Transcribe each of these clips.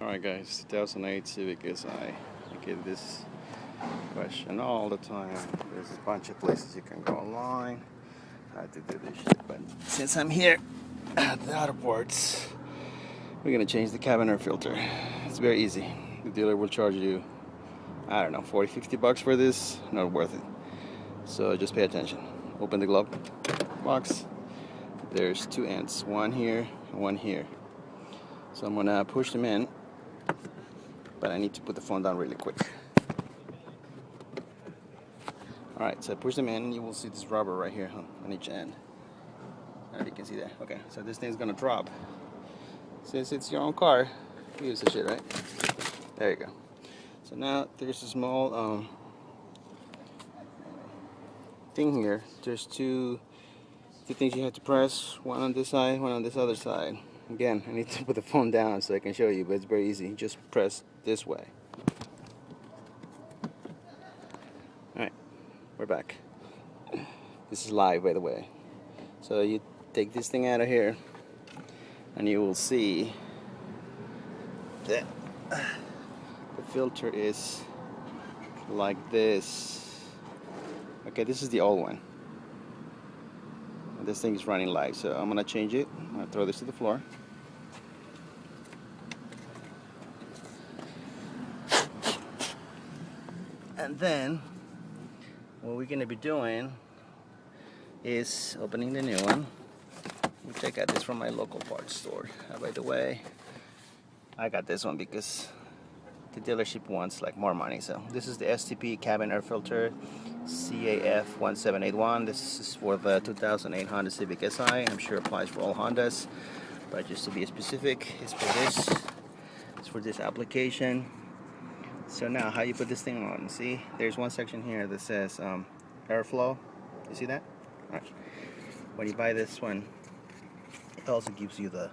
Alright guys, 2008 Civic Si. I get this question all the time. There's a bunch of places you can go online how to do this shit, but since I'm here at the auto ports, we're gonna change the cabin air filter. It's very easy. The dealer will charge you, I don't know, 40-50 bucks for this. Not worth it. So just pay attention. Open the glove box. There's two ends, one here and one here. So I'm gonna push them in, but I need to put the phone down really quick. Alright, so I push them in and you will see this rubber right here on each end. And you can see that. Okay, so this thing's gonna drop. Since it's your own car, you use the shit, right? There you go. So now there's a small thing here. There's two things you have to press, one on this side, one on this other side. Again, I need to put the phone down so I can show you, but it's very easy. Just press this way. Alright, we're back. This is live, by the way. So you take this thing out of here, and you will see that the filter is like this. Okay, this is the old one. This thing is running live, so I'm gonna change it. I'm gonna throw this to the floor. And then what we're gonna be doing is opening the new one, which I got this from my local parts store. By the way, I got this one because the dealership wants like more money. So this is the STP cabin air filter CAF 1781. This is for the 2008 Honda Civic Si. I'm sure it applies for all Hondas, but just to be specific, it's for this. It's for this application. So now, how you put this thing on? See, there's one section here that says airflow. You see that? All right. When you buy this one, it also gives you the.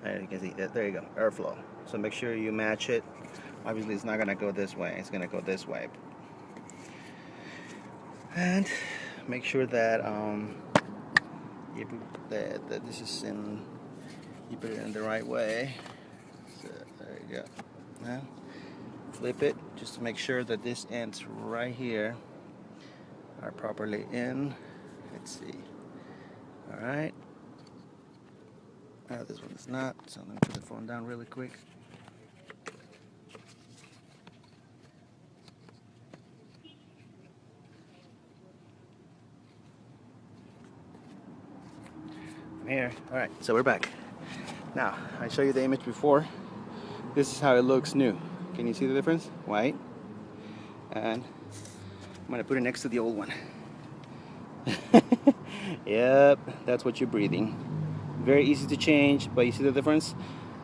You can see that. There you go, airflow. So make sure you match it. Obviously, it's not gonna go this way. It's gonna go this way. And make sure that that this is in. You put it in the right way. So there you go. Now, flip it just to make sure that this ends right here are properly in. Let's see. All right. This one is not, so let me put the phone down really quick. I'm here. All right, so we're back. Now, I showed you the image before. This is how it looks new. Can you see the difference? White. And I'm gonna put it next to the old one. Yep, that's what you're breathing. Very easy to change, but you see the difference?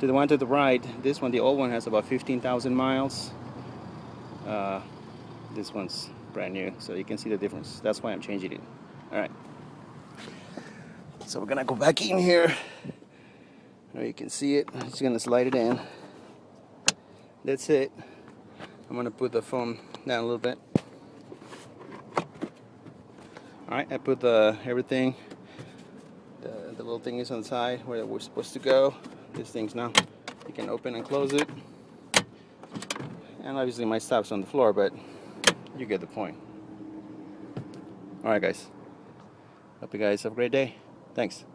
To the one to the right, this one, the old one, has about 15,000 miles. This one's brand new, so you can see the difference. That's why I'm changing it. All right. So we're gonna go back in here. Now you can see it. I'm just gonna slide it in. That's it. I'm gonna put the phone down a little bit. Alright, I put everything. The little thing is on the side where we're supposed to go. This thing's now. You can open and close it. And obviously my stuff's on the floor, but you get the point. Alright guys. Hope you guys have a great day. Thanks.